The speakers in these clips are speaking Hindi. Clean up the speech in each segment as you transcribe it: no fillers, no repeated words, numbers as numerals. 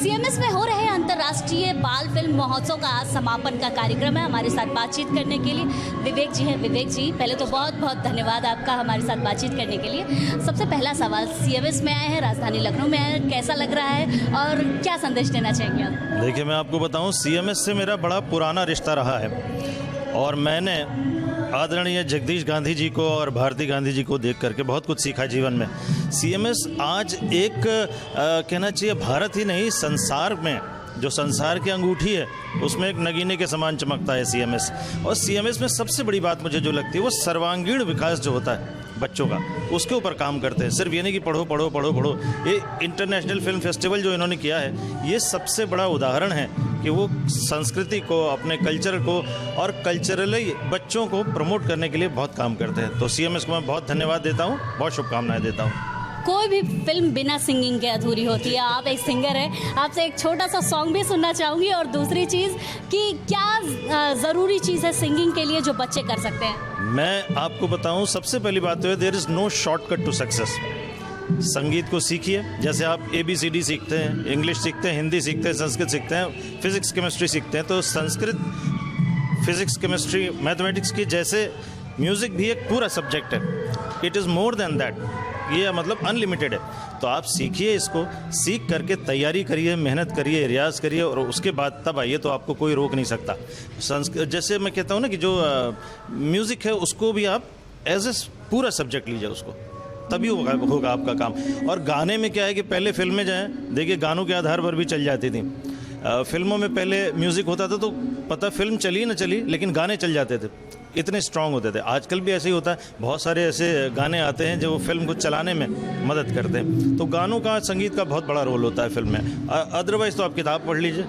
सीएमएस में हो रहे अंतर्राष्ट्रीय बाल फिल्म महोत्सव का आज समापन का कार्यक्रम है। हमारे साथ बातचीत करने के लिए विवेक जी हैं। विवेक जी, पहले तो बहुत बहुत धन्यवाद आपका हमारे साथ बातचीत करने के लिए। सबसे पहला सवाल, सीएमएस में आए हैं, राजधानी लखनऊ में आए हैं, कैसा लग रहा है और क्या संदेश देना चाहेंगे आप? देखिए, मैं आपको बताऊं, सीएमएस से मेरा बड़ा पुराना रिश्ता रहा है और मैंने आदरणीय जगदीश गांधी जी को और भारती गांधी जी को देख करके बहुत कुछ सीखा जीवन में। सीएमएस आज एक कहना चाहिए भारत ही नहीं, संसार में जो संसार की अंगूठी है उसमें एक नगीने के समान चमकता है सीएमएस। और सीएमएस में सबसे बड़ी बात मुझे जो लगती है वो सर्वांगीण विकास जो होता है बच्चों का, उसके ऊपर काम करते हैं। सिर्फ ये नहीं कि पढ़ो पढ़ो पढ़ो पढ़ो। ये इंटरनेशनल फिल्म फेस्टिवल जो इन्होंने किया है, ये सबसे बड़ा उदाहरण है कि वो संस्कृति को, अपने कल्चर को और कल्चरली बच्चों को प्रमोट करने के लिए बहुत काम करते हैं। तो सीएमएस को मैं बहुत धन्यवाद देता हूँ, बहुत शुभकामनाएं देता हूँ। कोई भी फिल्म बिना सिंगिंग के अधूरी होती है। आप एक सिंगर हैं, आपसे एक छोटा सा सॉन्ग भी सुनना चाहूँगी। और दूसरी चीज़ कि क्या ज़रूरी चीज़ है सिंगिंग के लिए जो बच्चे कर सकते हैं? मैं आपको बताऊं, सबसे पहली बात तो है, there is no shortcut to success. संगीत को सीखिए, जैसे आप ABCD सीखते हैं, इंग्लिश सीखते हैं, हिंदी सीखते हैं, संस्कृत सीखते हैं, फिजिक्स केमिस्ट्री सीखते हैं। तो संस्कृत, फिजिक्स, केमिस्ट्री, मैथमेटिक्स की जैसे म्यूज़िक भी एक पूरा सब्जेक्ट है। It is more than that, ये मतलब अनलिमिटेड है। तो आप सीखिए, इसको सीख करके तैयारी करिए, मेहनत करिए, रियाज करिए और उसके बाद तब आइए, तो आपको कोई रोक नहीं सकता। जैसे मैं कहता हूँ ना कि जो म्यूज़िक है उसको भी आप एज ए पूरा सब्जेक्ट लीजिए उसको, तभी होगा आपका काम। और गाने में क्या है कि पहले फिल्में जो हैं, देखिए, गानों के आधार पर भी चल जाती थी। फिल्मों में पहले म्यूज़िक होता था तो पता फिल्म चली ना चली, लेकिन गाने चल जाते थे, इतने स्ट्रांग होते थे। आजकल भी ऐसे ही होता है, बहुत सारे ऐसे गाने आते हैं जो फिल्म को चलाने में मदद करते हैं। तो गानों का, संगीत का बहुत बड़ा रोल होता है फिल्म में। अदरवाइज़ तो आप किताब पढ़ लीजिए,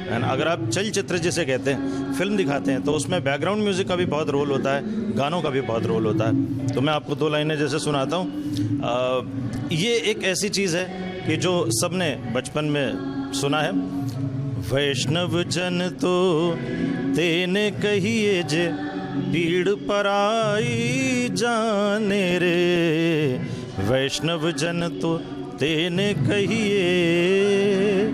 है ना। अगर आप चलचित्र जिसे कहते हैं, फिल्म दिखाते हैं, तो उसमें बैकग्राउंड म्यूज़िक का भी बहुत रोल होता है, गानों का भी बहुत रोल होता है। तो मैं आपको 2 लाइनें जैसे सुनाता हूँ। ये एक ऐसी चीज़ है कि जो सबने बचपन में सुना है। वैष्णव जन तो तेने कहिए जे, पीड़ पराई जाने रे, वैष्णव जन तो तेने कहिए।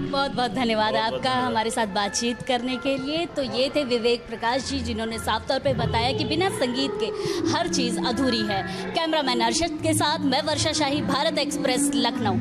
बहुत बहुत धन्यवाद आपका हमारे साथ बातचीत करने के लिए। तो ये थे विवेक प्रकाश जी, जिन्होंने साफ तौर पे बताया कि बिना संगीत के हर चीज़ अधूरी है। कैमरामैन अर्शद के साथ मैं वर्षा शाही, भारत एक्सप्रेस, लखनऊ।